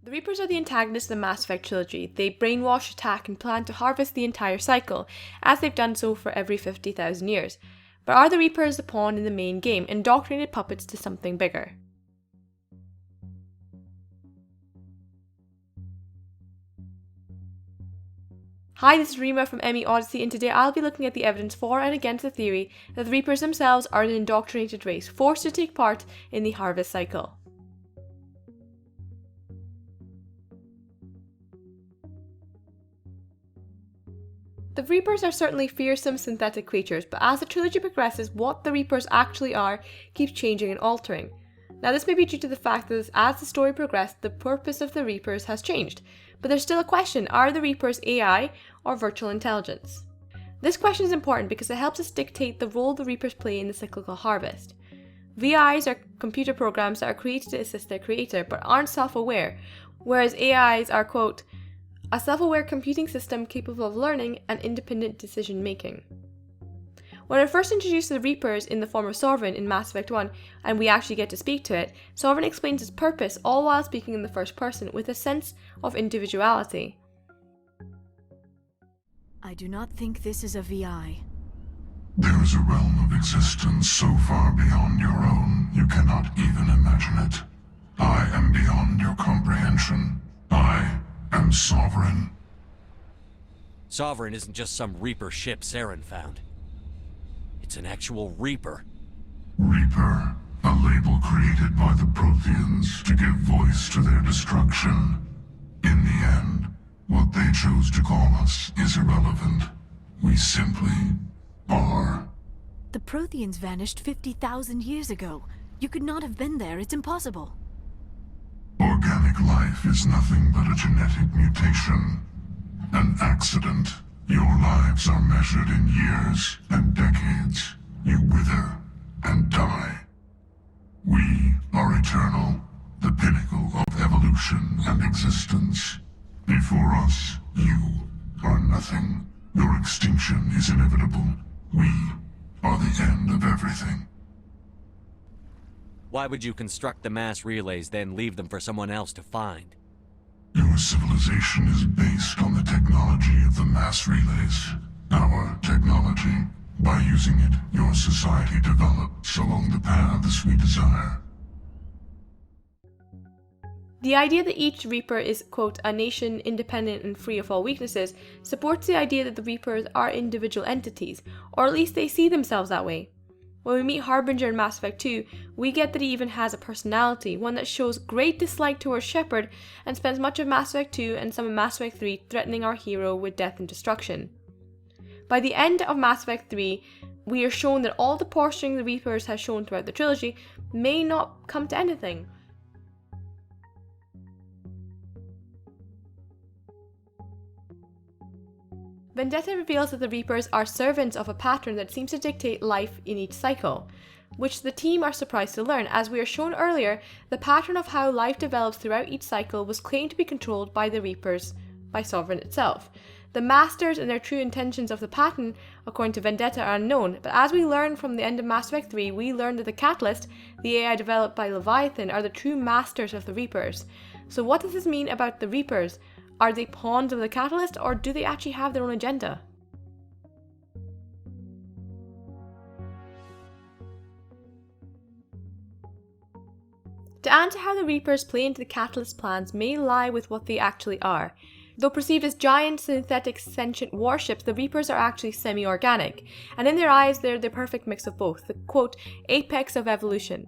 The Reapers are the antagonists of the Mass Effect trilogy. They brainwash, attack, and plan to harvest the entire cycle, as they've done so for every 50,000 years. But are the Reapers the pawn in the main game, indoctrinated puppets to something bigger? Hi, this is Rima from ME Odyssey, and today I'll be looking at the evidence for and against the theory that the Reapers themselves are an indoctrinated race, forced to take part in the harvest cycle. The Reapers are certainly fearsome synthetic creatures, but as the trilogy progresses, what the Reapers actually are keeps changing and altering. Now this may be due to the fact that as the story progressed, the purpose of the Reapers has changed, but there's still a question: are the Reapers AI or virtual intelligence? This question is important because it helps us dictate the role the Reapers play in the cyclical harvest. VIs are computer programs that are created to assist their creator, but aren't self-aware, whereas AIs are, quote, a self-aware computing system capable of learning and independent decision-making. When I first introduced the Reapers in the form of Sovereign in Mass Effect 1, and we actually get to speak to it, Sovereign explains its purpose all while speaking in the first person with a sense of individuality. I do not think this is a VI. There is a realm of existence so far beyond your own, you cannot even imagine it. I am beyond your comprehension. I am Sovereign. Sovereign isn't just some Reaper ship Saren found. It's an actual Reaper. Reaper, a label created by the Protheans to give voice to their destruction. In the end, what they chose to call us is irrelevant. We simply are. The Protheans vanished 50,000 years ago. You could not have been there. It's impossible. Organic life is nothing but a genetic mutation. An accident. Your lives are measured in years and decades. You wither and die. We are eternal, the pinnacle of evolution and existence. Before us, you are nothing. Your extinction is inevitable. We are the end of everything. Why would you construct the mass relays, then leave them for someone else to find? Your civilization is based on the technology of the mass relays. Our technology. By using it, your society develops along the paths we desire. The idea that each Reaper is, quote, a nation independent and free of all weaknesses supports the idea that the Reapers are individual entities, or at least they see themselves that way. When we meet Harbinger in Mass Effect 2, we get that he even has a personality, one that shows great dislike towards Shepard and spends much of Mass Effect 2 and some of Mass Effect 3 threatening our hero with death and destruction. By the end of Mass Effect 3, we are shown that all the posturing the Reapers has shown throughout the trilogy may not come to anything. Vendetta reveals that the Reapers are servants of a pattern that seems to dictate life in each cycle, which the team are surprised to learn. As we are shown earlier, the pattern of how life develops throughout each cycle was claimed to be controlled by the Reapers, by Sovereign itself. The masters and their true intentions of the pattern, according to Vendetta, are unknown, but as we learn from the end of Mass Effect 3, we learn that the Catalyst, the AI developed by Leviathan, are the true masters of the Reapers. So what does this mean about the Reapers? Are they pawns of the Catalyst, or do they actually have their own agenda? To answer how the Reapers play into the Catalyst plans may lie with what they actually are. Though perceived as giant, synthetic, sentient warships, the Reapers are actually semi-organic, and in their eyes they're the perfect mix of both, the, quote, apex of evolution.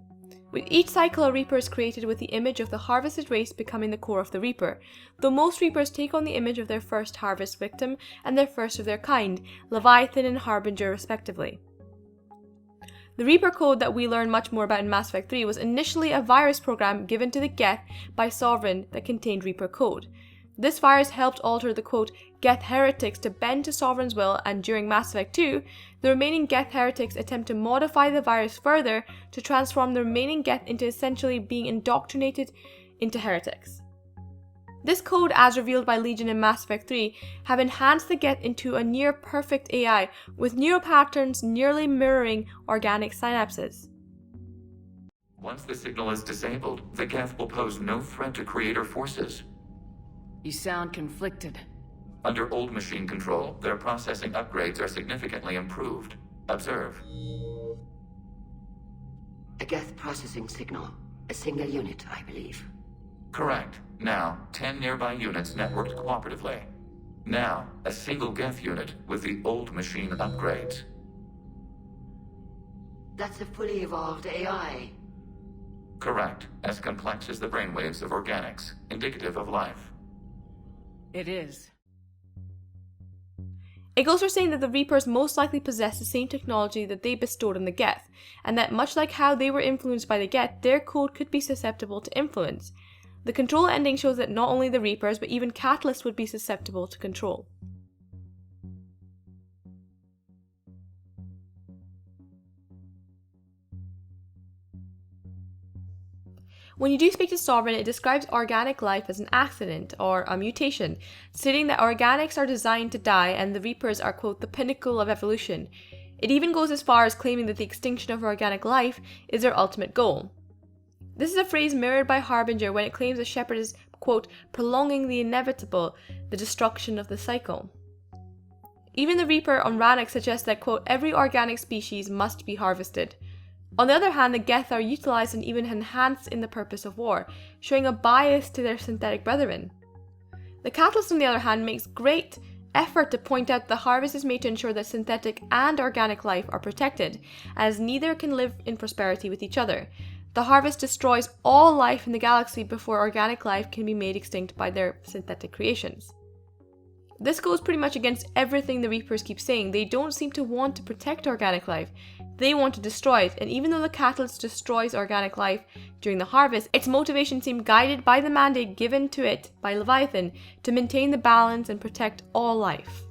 With each cycle, a Reaper is created with the image of the harvested race becoming the core of the Reaper, though most Reapers take on the image of their first harvest victim and their first of their kind, Leviathan and Harbinger respectively. The Reaper code that we learn much more about in Mass Effect 3 was initially a virus program given to the Geth by Sovereign that contained Reaper code. This virus helped alter the, quote, Geth heretics to bend to Sovereign's will, and during Mass Effect 2, the remaining Geth heretics attempt to modify the virus further to transform the remaining Geth into essentially being indoctrinated into heretics. This code, as revealed by Legion in Mass Effect 3, have enhanced the Geth into a near-perfect AI, with neural patterns nearly mirroring organic synapses. Once the signal is disabled, the Geth will pose no threat to Creator forces. You sound conflicted. Under old machine control, their processing upgrades are significantly improved. Observe. A Geth processing signal. A single unit, I believe. Correct. Now, 10 nearby units networked cooperatively. Now, a single Geth unit with the old machine upgrades. That's a fully evolved AI. Correct. As complex as the brainwaves of organics, indicative of life. It is. It goes for saying that the Reapers most likely possess the same technology that they bestowed on the Geth, and that much like how they were influenced by the Geth, their code could be susceptible to influence. The control ending shows that not only the Reapers, but even Catalyst would be susceptible to control. When you do speak to Sovereign, it describes organic life as an accident or a mutation, stating that organics are designed to die and the Reapers are, quote, the pinnacle of evolution. It even goes as far as claiming that the extinction of organic life is their ultimate goal. This is a phrase mirrored by Harbinger when it claims the Shepherd is, quote, prolonging the inevitable, the destruction of the cycle. Even the Reaper on Rannoch suggests that, quote, every organic species must be harvested. On the other hand, the Geth are utilized and even enhanced in the purpose of war, showing a bias to their synthetic brethren. The Catalyst, on the other hand, makes great effort to point out the harvest is made to ensure that synthetic and organic life are protected, as neither can live in prosperity with each other. The harvest destroys all life in the galaxy before organic life can be made extinct by their synthetic creations. This goes pretty much against everything the Reapers keep saying. They don't seem to want to protect organic life. They want to destroy it, and even though the Catalyst destroys organic life during the harvest, its motivation seemed guided by the mandate given to it by Leviathan to maintain the balance and protect all life.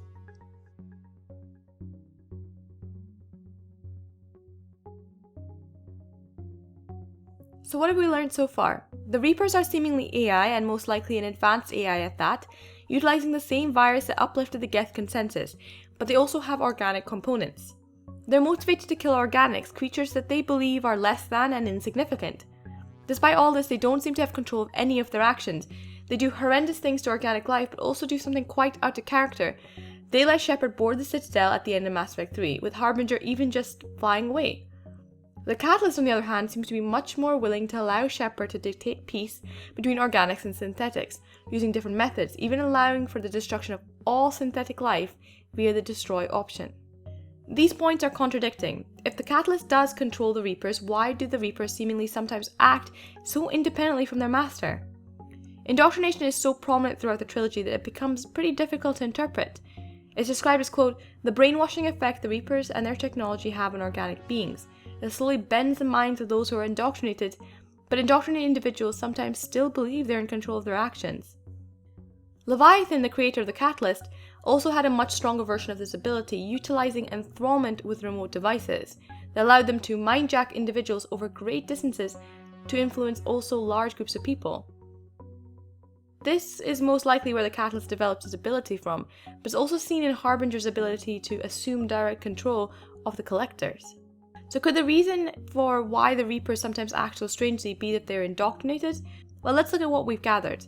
So what have we learned so far? The Reapers are seemingly AI, and most likely an advanced AI at that, utilizing the same virus that uplifted the Geth consensus, but they also have organic components. They're motivated to kill organics, creatures that they believe are less than and insignificant. Despite all this, they don't seem to have control of any of their actions. They do horrendous things to organic life, but also do something quite out of character. They let Shepard board the Citadel at the end of Mass Effect 3, with Harbinger even just flying away. The Catalyst, on the other hand, seems to be much more willing to allow Shepard to dictate peace between organics and synthetics, using different methods, even allowing for the destruction of all synthetic life via the destroy option. These points are contradicting. If the Catalyst does control the Reapers, why do the Reapers seemingly sometimes act so independently from their master? Indoctrination is so prominent throughout the trilogy that it becomes pretty difficult to interpret. It's described as, quote, the brainwashing effect the Reapers and their technology have on organic beings. It slowly bends the minds of those who are indoctrinated, but indoctrinated individuals sometimes still believe they're in control of their actions. Leviathan, the creator of the Catalyst, also had a much stronger version of this ability, utilizing enthrallment with remote devices that allowed them to mindjack individuals over great distances to influence also large groups of people. This is most likely where the Catalyst developed his ability from, but it's also seen in Harbinger's ability to assume direct control of the Collectors. So could the reason for why the Reapers sometimes act so strangely be that they're indoctrinated? Well, let's look at what we've gathered.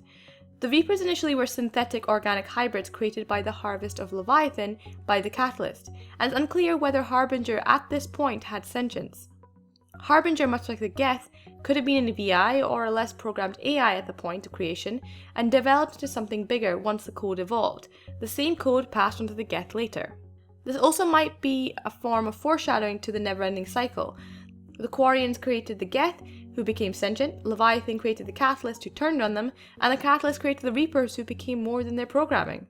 The Reapers initially were synthetic organic hybrids created by the harvest of Leviathan by the Catalyst, and it's unclear whether Harbinger at this point had sentience. Harbinger, much like the Geth, could have been an VI or a less programmed AI at the point of creation, and developed into something bigger once the code evolved, the same code passed on to the Geth later. This also might be a form of foreshadowing to the never-ending cycle. The Quarians created the Geth, who became sentient, Leviathan created the Catalyst, who turned on them, and the Catalyst created the Reapers, who became more than their programming.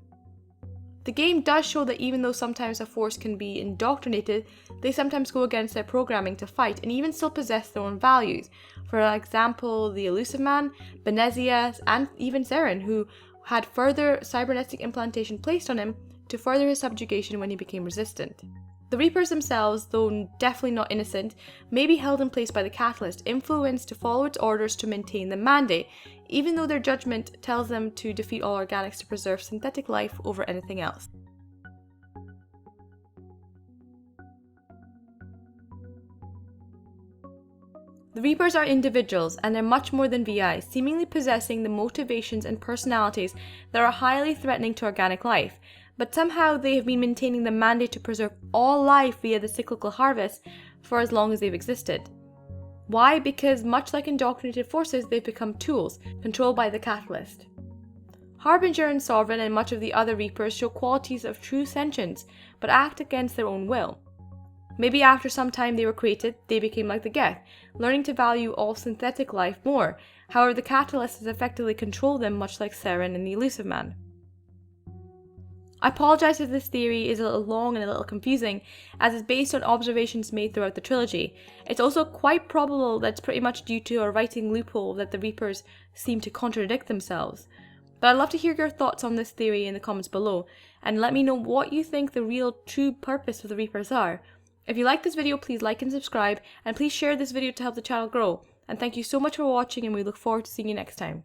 The game does show that even though sometimes a force can be indoctrinated, they sometimes go against their programming to fight, and even still possess their own values. For example, the Elusive Man, Benezia, and even Saren, who had further cybernetic implantation placed on him to further his subjugation when he became resistant. The Reapers themselves, though definitely not innocent, may be held in place by the Catalyst, influenced to follow its orders to maintain the mandate, even though their judgment tells them to defeat all organics to preserve synthetic life over anything else. The Reapers are individuals, and they're much more than VIs, seemingly possessing the motivations and personalities that are highly threatening to organic life, but somehow they have been maintaining the mandate to preserve all life via the cyclical harvest for as long as they've existed. Why? Because much like indoctrinated forces, they've become tools, controlled by the Catalyst. Harbinger and Sovereign and much of the other Reapers show qualities of true sentience, but act against their own will. Maybe after some time they were created, they became like the Geth, learning to value all synthetic life more. However, the Catalyst has effectively controlled them, much like Saren and the Elusive Man. I apologise if this theory is a little long and a little confusing, as it's based on observations made throughout the trilogy. It's also quite probable that it's pretty much due to a writing loophole that the Reapers seem to contradict themselves. But I'd love to hear your thoughts on this theory in the comments below, and let me know what you think the real true purpose of the Reapers are. If you like this video, please like and subscribe, and please share this video to help the channel grow. And thank you so much for watching, and we look forward to seeing you next time.